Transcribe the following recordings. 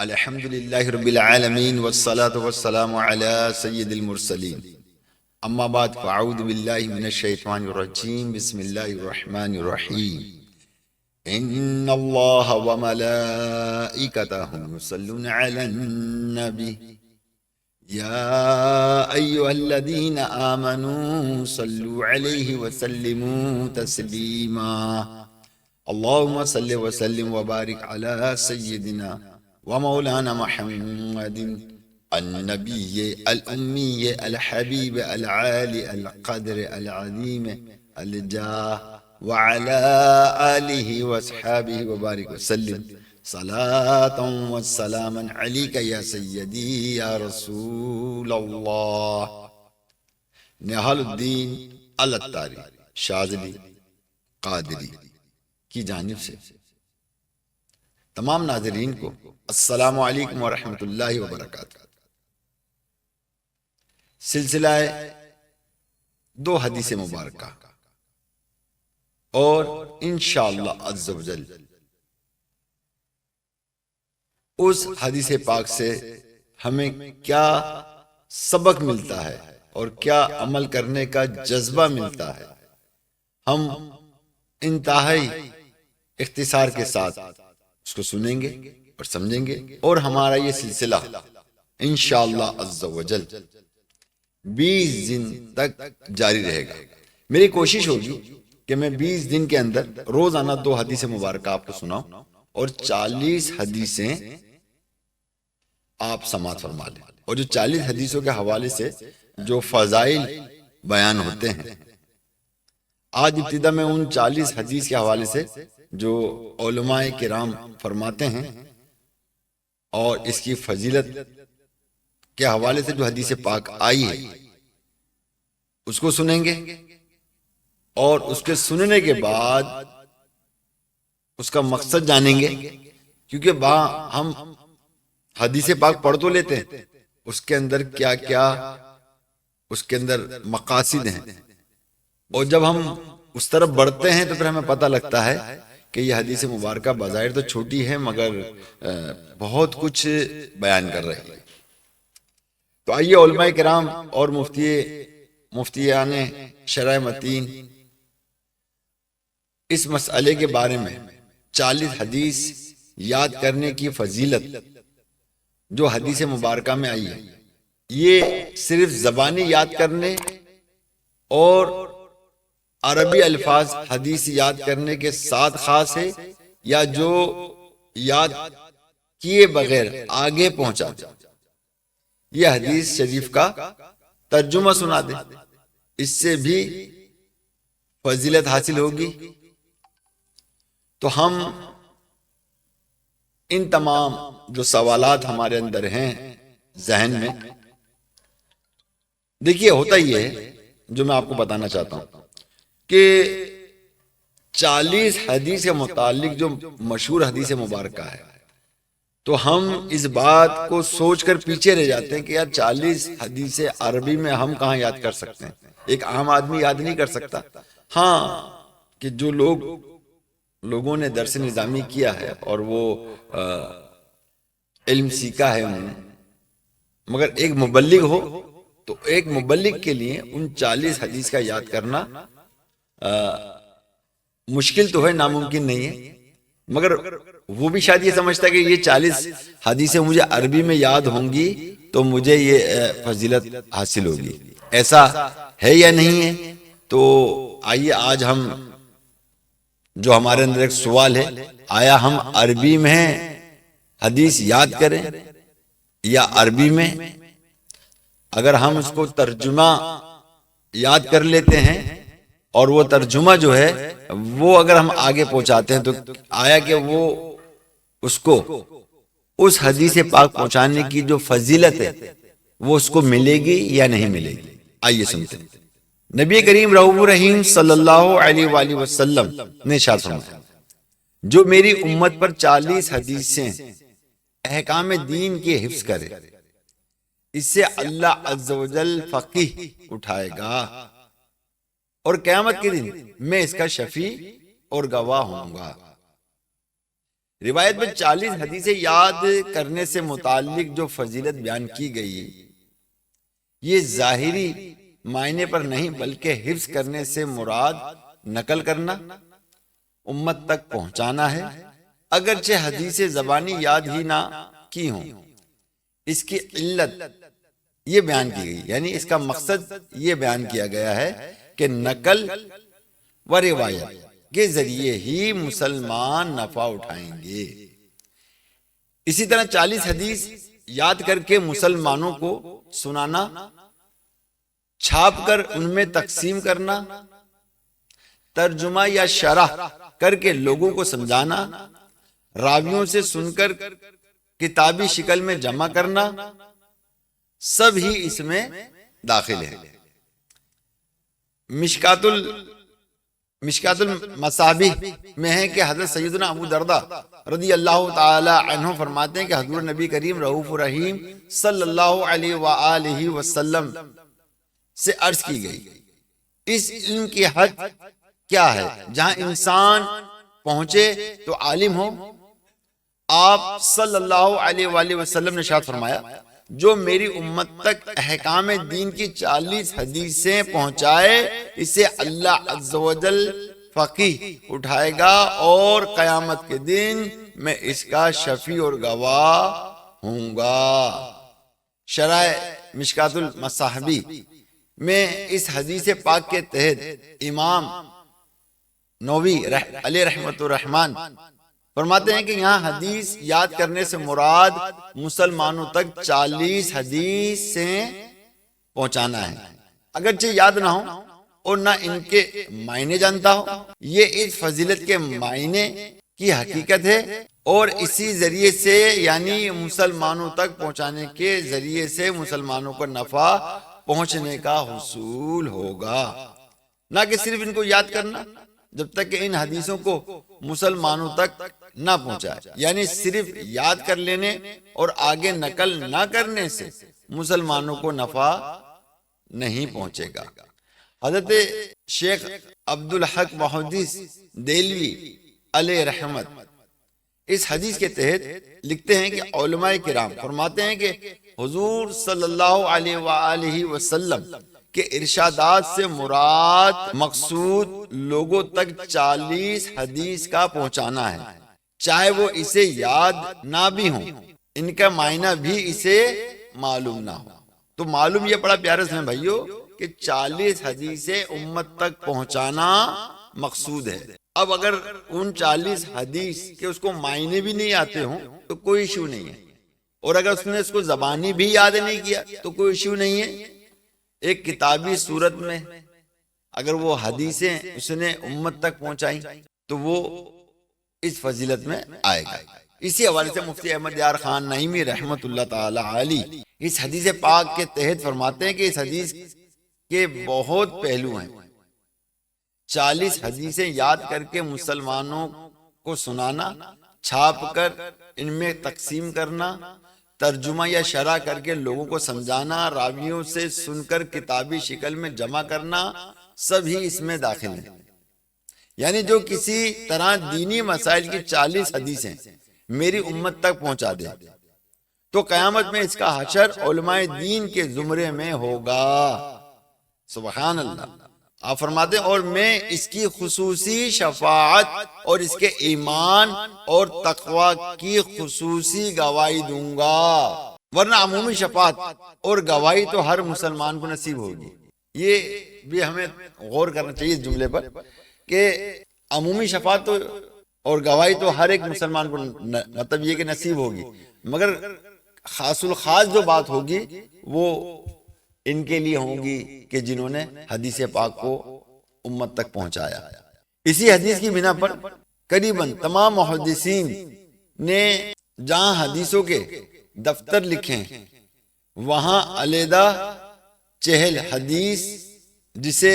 الحمد للہ رب العالمین والصلاة والسلام علی سید المرسلین اما بعد فاعوذ باللہ من الشیطان الرجیم بسم اللہ الرحمن الرحیم ان اللہ وملائکتہ یصلون علی النبی یا ایہا الذین آمنوا صلوا علیہ وسلموا تسلیما اللہم صل وسلم وبارک علی سیدنا ومولانا محمد النبی الأمی الحبیب العالی القدر العظیم الجاہ وعلى آلہ واصحابہ وبارک وسلم صلاة والسلاما علیک یا سیدی یا رسول اللہ۔ نہال الدین الاتاری شاذلی قادری کی جانب سے تمام ناظرین کو السلام علیکم ورحمۃ اللہ وبرکاتہ۔ سلسلہ دو حدیث مبارکہ اور انشاءاللہ عز و جل اس حدیث پاک سے ہمیں کیا سبق ملتا ہے اور کیا عمل کرنے کا جذبہ ملتا ہے، ہم انتہائی اختصار کے ساتھ اس کو سنیں گے اور سمجھیں گے، اور ہمارا یہ سلسلہ انشاءاللہ عز و جل 20 دن تک جاری رہے گا۔ میری کوشش ہوگی کہ میں 20 دن کے اندر روزانہ 2 حدیث مبارکہ آپ کو سناؤں اور 40 حدیثیں آپ سماعت فرما لیں، اور جو 40 حدیثوں کے حوالے سے جو فضائل بیان ہوتے ہیں، آج ابتدا میں ان 40 حدیث کے حوالے سے جو علماء کرام فرماتے ہیں اور اس کی فضیلت کے حوالے سے جو حدیث پاک آئی ہے اس کو سنیں گے، اور اس کے سننے کے بعد اس کا مقصد جانیں گے، کیونکہ ہم حدیث پاک پڑھ تو لیتے ہیں، اس کے اندر کیا کیا اس کے اندر مقاصد ہیں، اور جب ہم اس طرف بڑھتے ہیں تو پھر ہمیں پتہ لگتا ہے کہ یہ حدیث مبارکہ بظاہر تو چھوٹی ہے مگر بہت کچھ بیان کر رہی ہے۔ تو آئیے علماء کرام اور مفتیان شرع متین اس مسئلے کے بارے میں 40 حدیث یاد کرنے کی فضیلت جو حدیث مبارکہ میں آئی ہے، یہ صرف زبانی یاد کرنے اور عربی الفاظ حدیث یاد کرنے کے ساتھ خاص ہے، یا جو یاد کیے بغیر آگے پہنچا دے، یہ حدیث شریف کا ترجمہ سنا دے، اس سے بھی فضیلت حاصل ہوگی۔ تو ہم ان تمام جو سوالات ہمارے اندر ہیں ذہن میں، دیکھیے ہوتا یہ ہے جو میں آپ کو بتانا چاہتا ہوں کہ 40 حدیث کے متعلق جو مشہور حدیث مبارکہ ہے، تو ہم اس بات کو سوچ کر پیچھے رہ جاتے ہیں کہ یار 40 حدیث عربی میں ہم کہاں یاد کر سکتے ہیں، ایک عام آدمی یاد نہیں کر سکتا۔ ہاں کہ جو لوگوں نے درس نظامی کیا ہے اور وہ علم سیکھا ہے انہوں نے، مگر ایک مبلغ ہو تو ایک مبلغ کے لیے ان 40 حدیث کا یاد کرنا مشکل تو ہے، ناممکن نہیں ہے، مگر وہ بھی شاید یہ سمجھتا ہے کہ یہ 40 حدیثیں مجھے عربی میں یاد ہوں گی تو مجھے یہ فضیلت حاصل ہوگی۔ ایسا ہے یا نہیں ہے؟ تو آئیے آج ہم جو ہمارے اندر ایک سوال ہے، آیا ہم عربی میں حدیث یاد کریں یا عربی میں؟ اگر ہم اس کو ترجمہ یاد کر لیتے ہیں اور وہ ترجمہ جو ہے وہ اگر ہم آگے پہنچاتے ہیں، تو آیا کہ وہ اس کو اس حدیث پاک پہنچانے کی جو فضیلت ہے وہ اس کو ملے گی یا نہیں ملے گی؟ آئیے سنتے ہیں۔ نبی کریم رؤوف رحیم صلی اللہ علیہ وآلہ وسلم نے ارشاد فرمایا، جو میری امت پر 40 حدیثیں احکام دین کے حفظ کرے، اس سے اللہ عز و جل فقیہ اٹھائے گا، اور قیامت کے دن میں اس کا شفیع اور گواہ ہوں گا۔ روایت میں 40 حدیثیں یاد کرنے سے متعلق جو فضیلت بیان کی گئی، یہ ظاہری معنی پر نہیں بلکہ حفظ کرنے سے مراد نقل کرنا، امت تک پہنچانا ہے۔ اگرچہ حدیث زبانی یاد ہی نہ کی ہوں، اس کی علت یہ بیان کی گئی، یعنی اس کا مقصد یہ بیان کیا گیا ہے کہ نقل و روایت کے ذریعے ہی مسلمان نفع اٹھائیں گے۔ اسی طرح 40 حدیث یاد کر کے مسلمانوں کو سنانا، چھاپ کر ان میں تقسیم کرنا، ترجمہ یا شرح کر کے لوگوں کو سمجھانا، راویوں سے سن کر کتابی شکل میں جمع کرنا، سب ہی اس میں داخل ہے۔ مشکات المصابیح میں ہے کہ حضرت سیدنا ابو درداء رضی اللہ تعالی عنہ فرماتے ہیں کہ حضور نبی کریم رؤوف رحیم صلی اللہ علیہ وآلہ وسلم سے عرض کی گئی، اس علم کی حد کیا ہے جہاں انسان پہنچے تو عالم ہو؟ آپ صلی اللہ علیہ وآلہ وسلم نے ارشاد فرمایا، جو میری امت تک احکام دین کی 40 حدیثیں پہنچائے اسے اللہ عز و جل فقیہ اٹھائے گا اور قیامت کے دن میں اس کا شفیع اور گواہ ہوں گا۔ شرح مشکات المصابیح میں اس حدیث پاک کے تحت امام نووی علیہ رحمت الرحمن فرماتے ہیں کہ یہاں حدیث یاد کرنے سے مراد مسلمانوں تک 40 حدیثیں پہنچانا ہے، اگرچہ یاد نہ ہو اور نہ ان کے معنی جانتا ہو۔ یہ اس فضیلت کے معنی کی حقیقت ہے اور اسی ذریعے سے یعنی مسلمانوں تک پہنچانے کے ذریعے سے مسلمانوں کو نفع پہنچنے کا حصول ہوگا، نہ کہ صرف ان کو یاد کرنا، جب تک کہ ان حدیثوں کو مسلمانوں تک نہ پہنچائے، یعنی صرف یاد کر لینے اور آگے نقل نہ کرنے سے مسلمانوں کو نفع نہیں پہنچے گا۔ حضرت شیخ عبدالحق محدث دہلوی علیہ رحمت اس حدیث کے تحت لکھتے ہیں کہ علماء کرام فرماتے ہیں کہ حضور صلی اللہ علیہ وآلہ وسلم کہ ارشادات سے مراد مقصود لوگوں تک 40 حدیث کا پہنچانا ہے، چاہے وہ اسے یاد نہ بھی ہوں، ان کا معنی بھی اسے معلوم نہ ہو۔ تو معلوم یہ بڑا پیارا سن بھائیو کہ 40 حدیثیں امت تک پہنچانا مقصود ہے۔ اب اگر ان 40 حدیث کے اس کو معنی بھی نہیں آتے ہوں تو کوئی ایشو نہیں ہے، اور اگر اس نے اس کو زبانی بھی یاد نہیں کیا تو کوئی ایشو نہیں ہے۔ ایک کتابی صورت میں اگر وہ حدیثیں اس نے امت تک پہنچائیں تو وہ اس فضیلت میں آئے گا۔ اسی حوالے سے مفتی احمد یار خان نعیمی رحمت اللہ تعالی علیہ اس حدیث پاک کے تحت فرماتے ہیں کہ اس حدیث کے بہت پہلو ہیں۔ 40 حدیثیں یاد کر کے مسلمانوں کو سنانا، چھاپ کر ان میں تقسیم کرنا، ترجمہ یا شرح کر کے لوگوں کو سمجھانا، راویوں سے سن کر کتابی شکل میں جمع کرنا، سب ہی اس میں داخل ہیں۔ یعنی جو کسی طرح دینی مسائل کی 40 حدیثیں میری امت تک پہنچا دے تو قیامت میں اس کا حشر علماء دین کے زمرے میں ہوگا۔ سبحان اللہ۔ آپ فرماتے ہیں اور میں اس کی خصوصی شفاعت اور اس کے ایمان اور تقوی کی خصوصی گواہی دوں گا، ورنہ عمومی شفاعت اور گواہی تو ہر مسلمان کو نصیب ہوگی۔ یہ بھی ہمیں غور کرنا چاہیے اس جملے پر کہ عمومی شفاعت اور گواہی تو ہر ایک مسلمان کو مطلب یہ کہ نصیب ہوگی، مگر خاص الخاص جو بات ہوگی وہ ان کے لیے ہوں گی کہ جنہوں نے حدیث پاک کو امت تک پہنچایا۔ اسی حدیث کی بنا پر قریباً تمام محدثین نے جہاں حدیثوں کے دفتر لکھے ہیں وہاں علیحدہ 40 حدیث جسے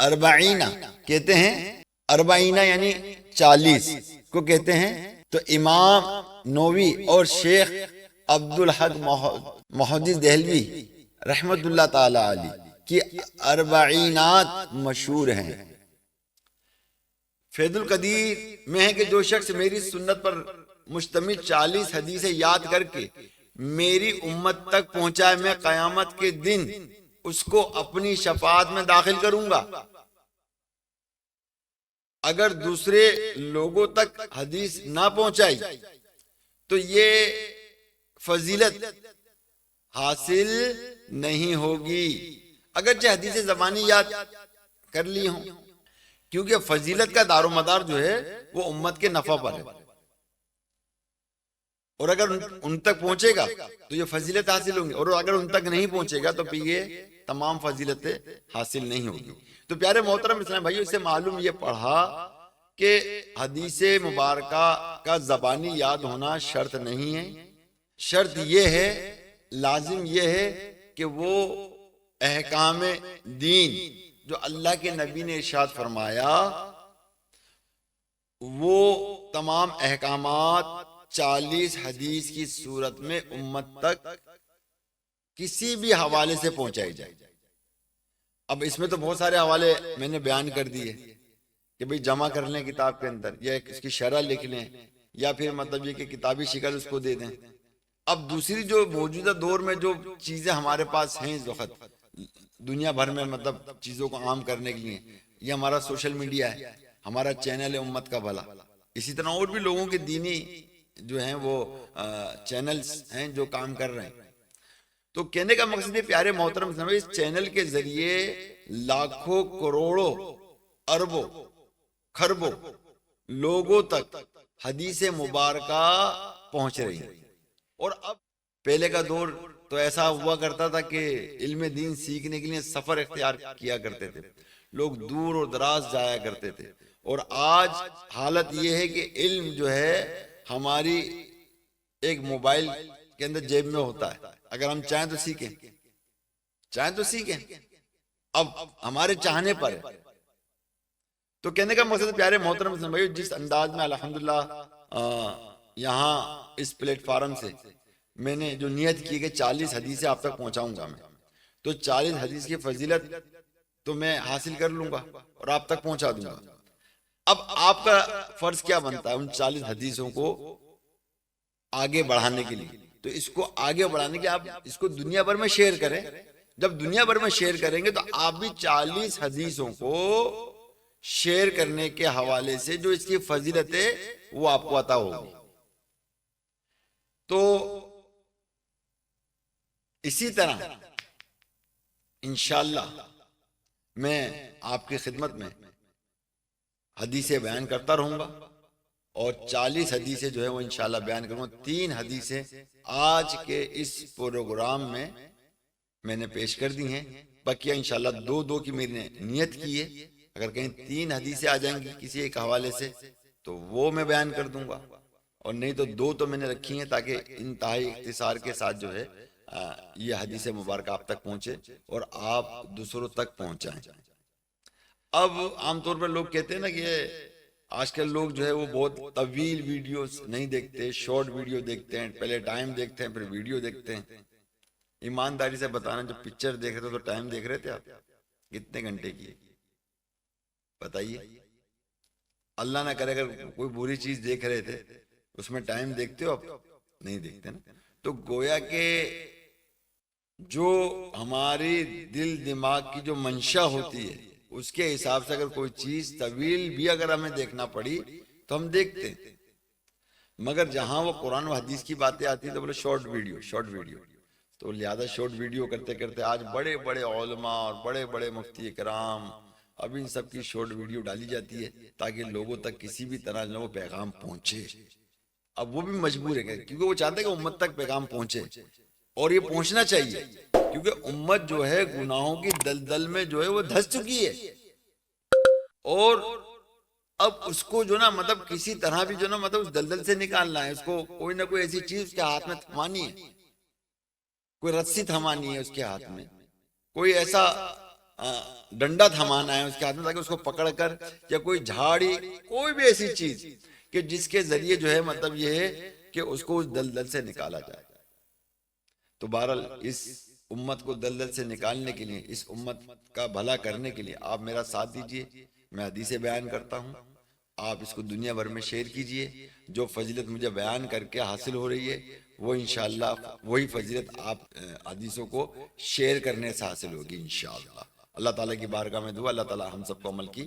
اربعینہ کہتے ہیں، اربعینہ یعنی 40 کو کہتے ہیں، تو امام نووی اور شیخ عبدالحق محدث دہلوی رحمت اللہ تعالی علیہ کی اربعینات مشہور ہیں۔ فیض القدیر میں ہے کہ جو شخص میری سنت پر مشتمل 40 حدیثیں یاد کر کے میری امت تک پہنچائے، میں قیامت کے دن اس کو اپنی شفاعت میں داخل کروں گا۔ اگر دوسرے لوگوں تک حدیث نہ پہنچائی تو یہ فضیلت حاصل نہیں ہوگی، اگرچہ حدیث زبانی یاد کر لی ہوں، کیونکہ فضیلت کا دار و مدار جو ہے وہ امت کے نفع پر ہے، اور اگر ان تک پہنچے گا تو یہ فضیلت حاصل ہوں گی، اور اگر ان تک نہیں پہنچے گا تو پھر یہ تمام فضیلتیں حاصل نہیں ہوگی۔ تو پیارے محترم اسلام بھائیو، اس سے معلوم یہ پڑھا کہ حدیث مبارکہ کا زبانی یاد ہونا شرط نہیں ہے، شرط یہ ہے، لازم یہ ہے کہ وہ احکام دین جو اللہ کے نبی نے ارشاد فرمایا، وہ تمام احکامات 40 حدیث کی صورت میں امت تک کسی بھی حوالے سے پہنچائی جائے۔ اب اس میں تو بہت سارے حوالے میں نے بیان کر دیے کہ بھئی جمع کر لیں کتاب کے اندر، یا اس کی شرح لکھ لیں، یا پھر مطلب یہ کہ کتابی شکل اس کو دے دیں۔ اب دوسری جو موجودہ دور میں جو چیزیں ہمارے پاس ہیں اس وقت دنیا بھر میں مطلب چیزوں کو عام کرنے کے لیے، یہ ہمارا سوشل میڈیا ہے، ہمارا چینل ہے امت کا بھلا، اسی طرح اور بھی لوگوں کے دینی جو ہیں وہ چینلز ہیں جو کام کر رہے ہیں۔ تو کہنے کا مقصد ہے پیارے محترم، اس چینل کے ذریعے لاکھوں کروڑوں اربوں خربوں لوگوں تک حدیث مبارکہ پہنچ رہی ہیں۔ اور اب پہلے کا دور تو ایسا ہوا کرتا تھا کہ علم دین سیکھنے کے لیے سفر اختیار کیا کرتے تھے، لوگ دور اور دراز جایا کرتے تھے، اور آج حالت یہ ہے کہ علم جو ہے ہماری ایک موبائل کے اندر جیب میں ہوتا ہے، اگر ہم چاہیں تو سیکھیں، اب ہمارے چاہنے پر ہے۔ تو کہنے کا مقصد پیارے محترم بھائی، جس انداز میں الحمدللہ یہاں اس پلیٹ فارم سے میں نے جو نیت کی کہ 40 حدیثیں آپ تک پہنچاؤں گا میں، تو 40 حدیث کی فضیلت تو میں حاصل کر لوں گا اور آپ تک پہنچا دوں گا۔ اب آپ کا فرض کیا بنتا ہے ان 40 حدیثوں کو آگے بڑھانے کے لیے؟ تو اس کو آگے بڑھانے کے آپ اس کو دنیا بھر میں شیئر کریں۔ جب دنیا بھر میں شیئر کریں گے تو آپ بھی 40 حدیثوں کو شیئر کرنے کے حوالے سے جو اس کی فضیلت ہے وہ آپ کو عطا ہوگی۔ تو اسی طرح انشاءاللہ میں آپ کی خدمت میں حدیثیں بیان کرتا رہوں گا، اور 40 حدیثیں جو ہے وہ انشاءاللہ بیان کروں گا۔ 3 حدیثیں آج کے اس پروگرام میں نے پیش کر دی ہیں، بقیہ انشاءاللہ 2 کی میری نے نیت کی ہے، اگر کہیں 3 حدیثیں آ جائیں گی کسی ایک حوالے سے تو وہ میں بیان کر دوں گا، اور نہیں تو 2 تو میں نے رکھی ہیں تاکہ انتہائی اختصار کے ساتھ جو ہے یہ حدیث مبارکہ آپ تک پہنچے اور آپ دوسروں تک پہنچائیں۔ اب عام طور پر لوگ کہتے ہیں نا کہ آج کل لوگ جو ہے وہ بہت طویل ویڈیوز نہیں دیکھتے، شارٹ ویڈیو دیکھتے ہیں، پہلے ٹائم دیکھتے ہیں پھر ویڈیو دیکھتے ہیں۔ ایمانداری سے بتانا، جب پکچر دیکھ رہے تھے تو ٹائم دیکھ رہے تھے آپ؟ کتنے گھنٹے کی بتائیے؟ اللہ نہ کرے اگر کوئی بری چیز دیکھ رہے تھے اس میں ٹائم دیکھتے ہو آپ؟ نہیں دیکھتے نا۔ تو گویا کہ جو ہماری دل دماغ کی جو منشا ہوتی ہے اس کے حساب سے اگر کوئی چیز طویل بھی اگر ہمیں دیکھنا پڑی تو ہم دیکھتے ہیں، مگر جہاں وہ قرآن و حدیث کی باتیں آتی ہیں تو بولے شارٹ ویڈیو، تو لہذا شارٹ ویڈیو کرتے کرتے آج بڑے بڑے علماء اور بڑے بڑے مفتی کرام اب ان سب کی شارٹ ویڈیو ڈالی جاتی ہے تاکہ لوگوں تک کسی بھی طرح جو وہ پیغام پہنچے۔ اب وہ بھی مجبور ہے کیونکہ وہ چاہتے ہیں کہ امت تک پیغام پہنچے، اور یہ پہنچنا چاہیے، کیونکہ امت جو ہے گناہوں کی دلدل میں جو ہے وہ دھس چکی ہے، اور اب اس کو جو نا مطلب کسی طرح بھی جو نا مطلب اس دلدل سے نکالنا ہے، اس کو کوئی نہ کوئی ایسی چیز اس کے ہاتھ میں تھمانی ہے، کوئی رسی تھمانی ہے اس کے ہاتھ میں، کوئی ایسا ڈنڈا تھمانا ہے اس کے ہاتھ میں تاکہ اس کو پکڑ کر، یا کوئی جھاڑی، کوئی بھی ایسی چیز کہ جس کے ذریعے جو ہے مطلب یہ ہے کہ اس کو اس دلدل سے نکالا جائے۔ تو بہرحال اس امت کو دلدل سے نکالنے کے لیے، اس امت کا بھلا کرنے کے لیے آپ میرا ساتھ دیجئے، میں حدیثیں بیان کرتا ہوں، آپ اس کو دنیا بھر میں شیئر کیجئے. جو فضیلت مجھے بیان کر کے حاصل ہو رہی ہے وہ انشاءاللہ وہی فضیلت آپ حدیثوں کو شیئر کرنے سے حاصل ہوگی انشاءاللہ. اللہ تعالیٰ کی بارگاہ میں دعا اللہ تعالیٰ ہم سب کو عمل کی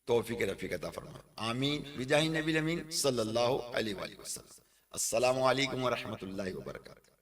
توفیق رفیق عطا فرمائے. آمین بجاہ نبی الامین صلی اللہ علیہ وآلہ وسلم. السلام علیکم ورحمۃ اللہ وبرکاتہ.